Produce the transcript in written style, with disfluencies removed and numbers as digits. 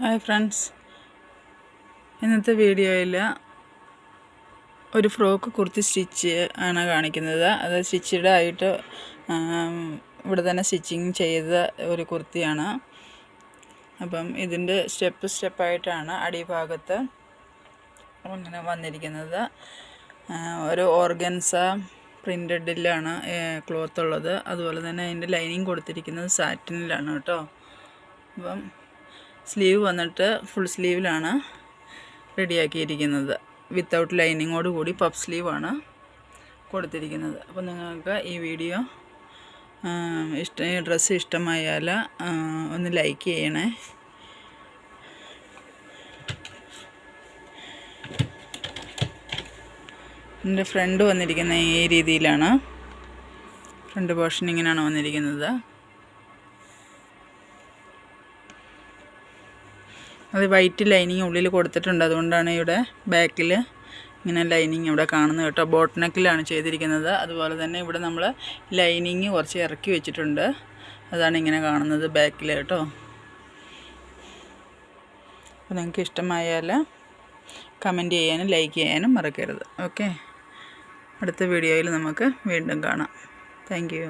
Hi friends, ഇന്നത്തെ വീഡിയോയിൽ ഒരു ഫ്രോക്ക് കുർത്തി സ്റ്റിച്ച് ആണ് കാണിക്കുന്നത്. അത് സ്റ്റിച്ചഡ് ആയിട്ട് ഇവിടെ തന്നെ സ്റ്റിച്ചിങ് ചെയ്ത ഒരു കുർത്തിയാണ്. അപ്പം ഇതിൻ്റെ സ്റ്റെപ്പായിട്ടാണ് അടിഭാഗത്ത് അങ്ങനെ വന്നിരിക്കുന്നത്. ഒരു ഓർഗൻസ പ്രിൻറ്റഡിലാണ് ക്ലോത്ത് ഉള്ളത്. അതുപോലെ തന്നെ അതിൻ്റെ ലൈനിങ് കൊടുത്തിരിക്കുന്നത് സാറ്റിനിലാണ് കേട്ടോ. അപ്പം സ്ലീവ് വന്നിട്ട് ഫുൾ സ്ലീവിലാണ് റെഡിയാക്കിയിരിക്കുന്നത്. വിത്തൗട്ട് ലൈനിങ്ങോട് കൂടി പഫ് സ്ലീവാണ് കൊടുത്തിരിക്കുന്നത്. അപ്പോൾ നിങ്ങൾക്ക് ഈ വീഡിയോ ഡ്രസ്സ് ഇഷ്ടമായാൽ ഒന്ന് ലൈക്ക് ചെയ്യണേ. എൻ്റെ ഫ്രണ്ട് വന്നിരിക്കുന്ന ഈ രീതിയിലാണ്. ഫ്രണ്ട് പോർഷൻ ഇങ്ങനെയാണ് വന്നിരിക്കുന്നത്. അത് വൈറ്റ് ലൈനിങ് ഉള്ളിൽ കൊടുത്തിട്ടുണ്ട്. അതുകൊണ്ടാണ് ഇവിടെ ബാക്കിൽ ഇങ്ങനെ ലൈനിങ് ഇവിടെ കാണുന്നത് കേട്ടോ. ബോട്ട് നെക്കിലാണ് ചെയ്തിരിക്കുന്നത്. അതുപോലെ തന്നെ ഇവിടെ നമ്മൾ ലൈനിങ് കുറച്ച് ഇറക്കി വെച്ചിട്ടുണ്ട്. അതാണ് ഇങ്ങനെ കാണുന്നത് ബാക്കിൽ കേട്ടോ. അപ്പോൾ നിങ്ങൾക്ക് ഇഷ്ടമായാൽ കമൻറ്റ് ചെയ്യാനും ലൈക്ക് ചെയ്യാനും മറക്കരുത്. ഓക്കെ, അടുത്ത വീഡിയോയിൽ നമുക്ക് വീണ്ടും കാണാം. Thank you.